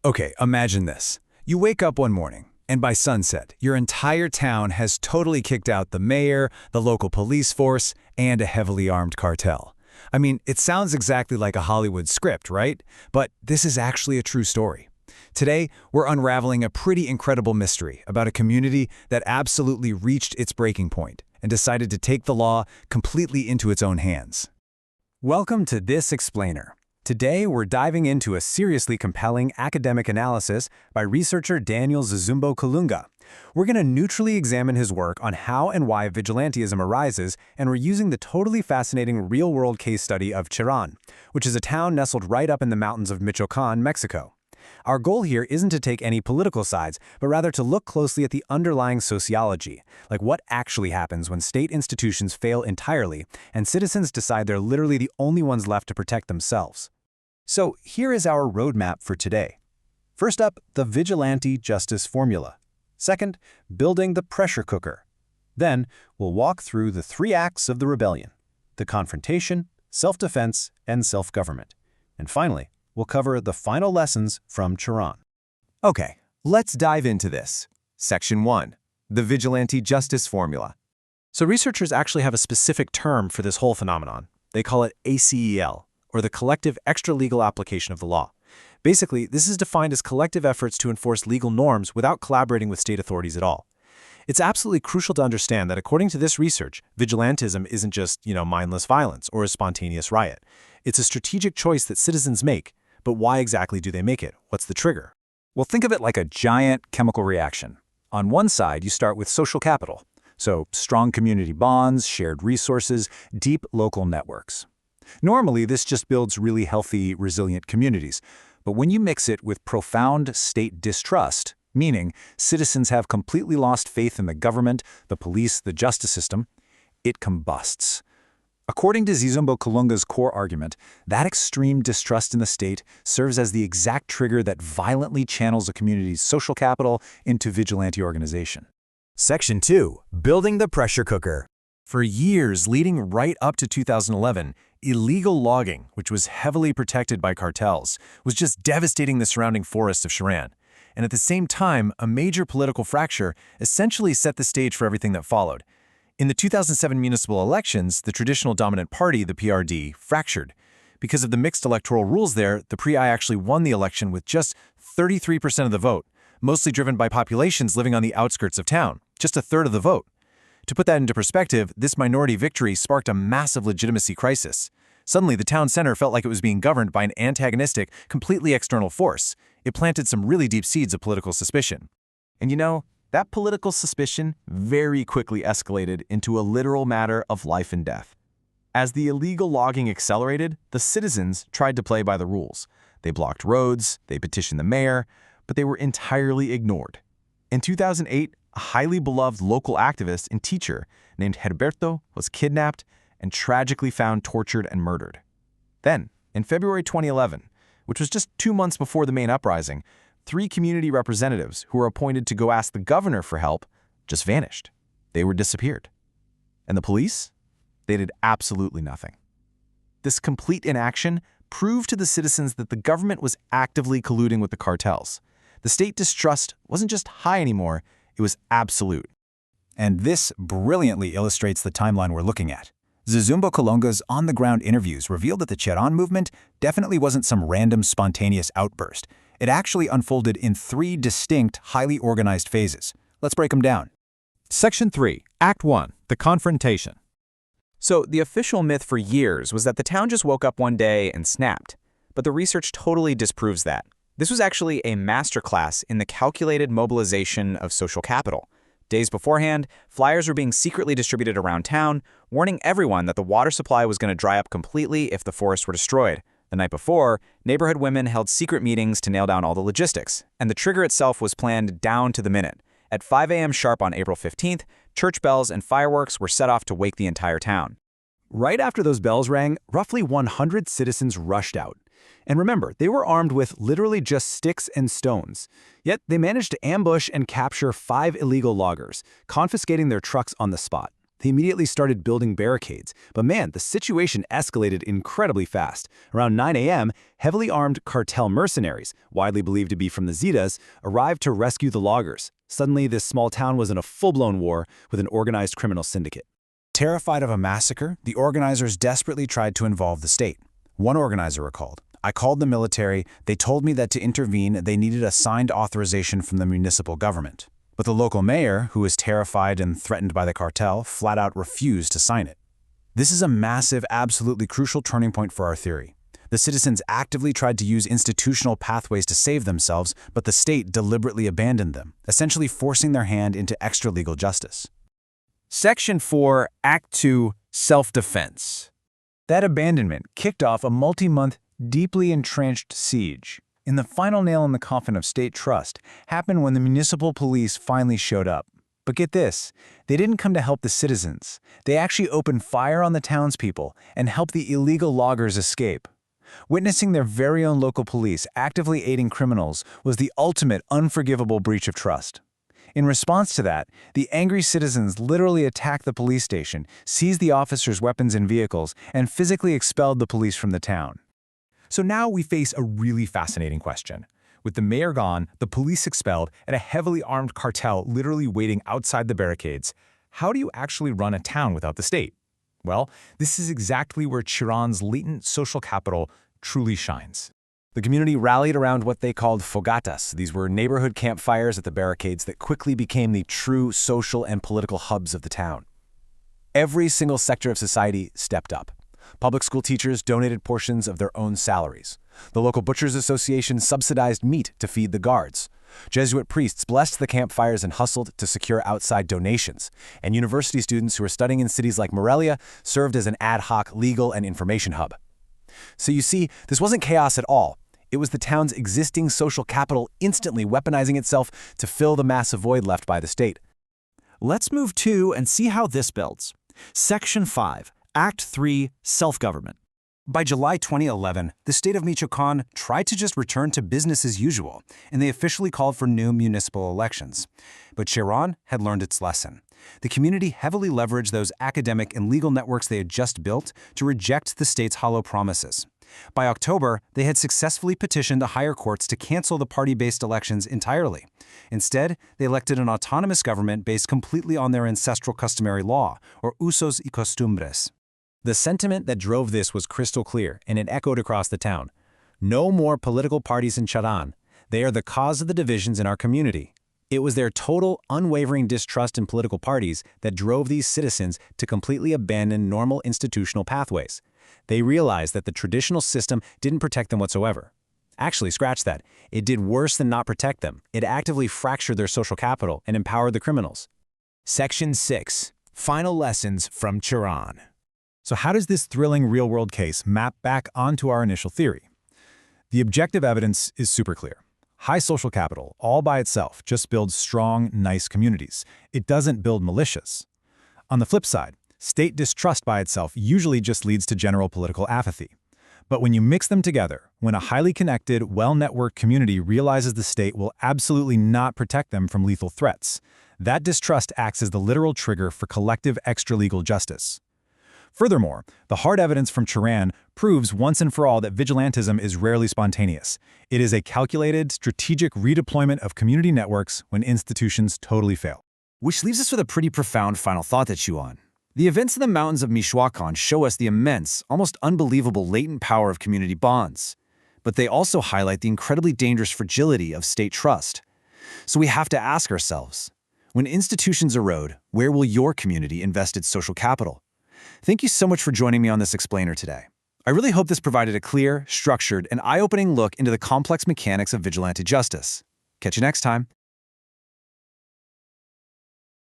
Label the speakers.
Speaker 1: Okay, imagine this. You wake up one morning, and by sunset, your entire town has totally kicked out the mayor, the local police force, and a heavily armed cartel. I mean, it sounds exactly like a Hollywood script, right? But this is actually a true story. Today, we're unraveling a pretty incredible mystery about a community that absolutely reached its breaking point and decided to take the law completely into its own hands. Welcome to This Explainer. Today, we're diving into a seriously compelling academic analysis by researcher Daniel Zizumbo Kalunga. We're going to neutrally examine his work on how and why vigilantism arises, and we're using the totally fascinating real-world case study of Cherán, which is a town nestled right up in the mountains of Michoacán, Mexico. Our goal here isn't to take any political sides, but rather to look closely at the underlying sociology, like what actually happens when state institutions fail entirely and citizens decide they're literally the only ones left to protect themselves. So here is our roadmap for today. First up, the vigilante justice formula. Second, building the pressure cooker. Then, we'll walk through the 3 acts of the rebellion: the confrontation, self-defense, and self-government. And finally, we'll cover the final lessons from Cherán. Okay, let's dive into this. Section 1, the vigilante justice formula. So researchers actually have a specific term for this whole phenomenon. They call it ACEL, or the collective extra-legal application of the law. Basically, this is defined as collective efforts to enforce legal norms without collaborating with state authorities at all. It's absolutely crucial to understand that according to this research, vigilantism isn't just, mindless violence or a spontaneous riot. It's a strategic choice that citizens make. But why exactly do they make it? What's the trigger? Well, think of it like a giant chemical reaction. On one side, you start with social capital, so strong community bonds, shared resources, deep local networks. Normally, this just builds really healthy, resilient communities. But when you mix it with profound state distrust, meaning citizens have completely lost faith in the government, the police, the justice system, it combusts. According to Zizumbo Kalunga's core argument, that extreme distrust in the state serves as the exact trigger that violently channels a community's social capital into vigilante organization. Section 2, building the pressure cooker. For years leading right up to 2011, illegal logging, which was heavily protected by cartels, was just devastating the surrounding forests of Cherán. And at the same time, a major political fracture essentially set the stage for everything that followed. In the 2007 municipal elections, the traditional dominant party, the PRD, fractured. Because of the mixed electoral rules there, the PRI actually won the election with just 33% of the vote, mostly driven by populations living on the outskirts of town, just a third of the vote. To put that into perspective, this minority victory sparked a massive legitimacy crisis. Suddenly, the town center felt like it was being governed by an antagonistic, completely external force. It planted some really deep seeds of political suspicion. And that political suspicion very quickly escalated into a literal matter of life and death. As the illegal logging accelerated, the citizens tried to play by the rules. They blocked roads, they petitioned the mayor, but they were entirely ignored. In 2008, a highly beloved local activist and teacher named Herberto was kidnapped and tragically found tortured and murdered. Then, in February 2011, which was just 2 months before the main uprising, 3 community representatives who were appointed to go ask the governor for help just vanished. They were disappeared. And the police? They did absolutely nothing. This complete inaction proved to the citizens that the government was actively colluding with the cartels. The state distrust wasn't just high anymore, it was absolute. And this brilliantly illustrates the timeline we're looking at. Zizumbo Kalunga's on-the-ground interviews revealed that the Cherán movement definitely wasn't some random spontaneous outburst. It actually unfolded in 3 distinct, highly organized phases. Let's break them down. Section 3, Act 1, the confrontation.
Speaker 2: So the official myth for years was that the town just woke up one day and snapped. But the research totally disproves that. This was actually a masterclass in the calculated mobilization of social capital. Days beforehand, flyers were being secretly distributed around town, warning everyone that the water supply was going to dry up completely if the forests were destroyed. The night before, neighborhood women held secret meetings to nail down all the logistics, and the trigger itself was planned down to the minute. At 5 a.m. sharp on April 15th, church bells and fireworks were set off to wake the entire town.
Speaker 1: Right after those bells rang, roughly 100 citizens rushed out. And remember, they were armed with literally just sticks and stones. Yet they managed to ambush and capture 5 illegal loggers, confiscating their trucks on the spot.
Speaker 3: They immediately started building barricades, but man, the situation escalated incredibly fast. Around 9 a.m., heavily armed cartel mercenaries, widely believed to be from the Zetas, arrived to rescue the loggers. Suddenly, this small town was in a full-blown war with an organized criminal syndicate.
Speaker 1: Terrified of a massacre, the organizers desperately tried to involve the state. One organizer recalled, "I called the military. They told me that to intervene, they needed a signed authorization from the municipal government. But the local mayor, who was terrified and threatened by the cartel, flat out refused to sign it." This is a massive, absolutely crucial turning point for our theory. The citizens actively tried to use institutional pathways to save themselves, but the state deliberately abandoned them, essentially forcing their hand into extra-legal justice.
Speaker 2: Section 4, Act 2, Self-Defense.
Speaker 1: That abandonment kicked off a multi-month, deeply entrenched siege. And the final nail in the coffin of state trust happened when the municipal police finally showed up. But get this, they didn't come to help the citizens. They actually opened fire on the townspeople and helped the illegal loggers escape. Witnessing their very own local police actively aiding criminals was the ultimate unforgivable breach of trust. In response to that, the angry citizens literally attacked the police station, seized the officers' weapons and vehicles, and physically expelled the police from the town. So now we face a really fascinating question. With the mayor gone, the police expelled, and a heavily armed cartel literally waiting outside the barricades, how do you actually run a town without the state? Well, this is exactly where Cherán's latent social capital truly shines.
Speaker 3: The community rallied around what they called fogatas. These were neighborhood campfires at the barricades that quickly became the true social and political hubs of the town. Every single sector of society stepped up. Public school teachers donated portions of their own salaries. The local Butchers Association subsidized meat to feed the guards. Jesuit priests blessed the campfires and hustled to secure outside donations. And university students who were studying in cities like Morelia served as an ad hoc legal and information hub. So you see, this wasn't chaos at all. It was the town's existing social capital instantly weaponizing itself to fill the massive void left by the state.
Speaker 4: Let's move to and see how this builds. Section 5, Act 3, Self-Government.
Speaker 5: By July 2011, the state of Michoacán tried to just return to business as usual, and they officially called for new municipal elections. But Cherán had learned its lesson. The community heavily leveraged those academic and legal networks they had just built to reject the state's hollow promises. By October, they had successfully petitioned the higher courts to cancel the party-based elections entirely. Instead, they elected an autonomous government based completely on their ancestral customary law, or usos y costumbres.
Speaker 3: The sentiment that drove this was crystal clear, and it echoed across the town. No more political parties in Cherán. They are the cause of the divisions in our community. It was their total, unwavering distrust in political parties that drove these citizens to completely abandon normal institutional pathways. They realized that the traditional system didn't protect them whatsoever. Actually, scratch that. It did worse than not protect them. It actively fractured their social capital and empowered the criminals.
Speaker 1: Section 6. Final Lessons from Cherán. So how does this thrilling real-world case map back onto our initial theory? The objective evidence is super clear. High social capital, all by itself, just builds strong, nice communities. It doesn't build militias. On the flip side, state distrust by itself usually just leads to general political apathy. But when you mix them together, when a highly connected, well-networked community realizes the state will absolutely not protect them from lethal threats, that distrust acts as the literal trigger for collective extra-legal justice. Furthermore, the hard evidence from Cherán proves once and for all that vigilantism is rarely spontaneous. It is a calculated, strategic redeployment of community networks when institutions totally fail.
Speaker 4: Which leaves us with a pretty profound final thought to chew on. The events in the mountains of Michoacán show us the immense, almost unbelievable latent power of community bonds. But they also highlight the incredibly dangerous fragility of state trust. So we have to ask ourselves, when institutions erode, where will your community invest its social capital? Thank you so much for joining me on this explainer today. I really hope this provided a clear, structured, and eye-opening look into the complex mechanics of vigilante justice. Catch you next time.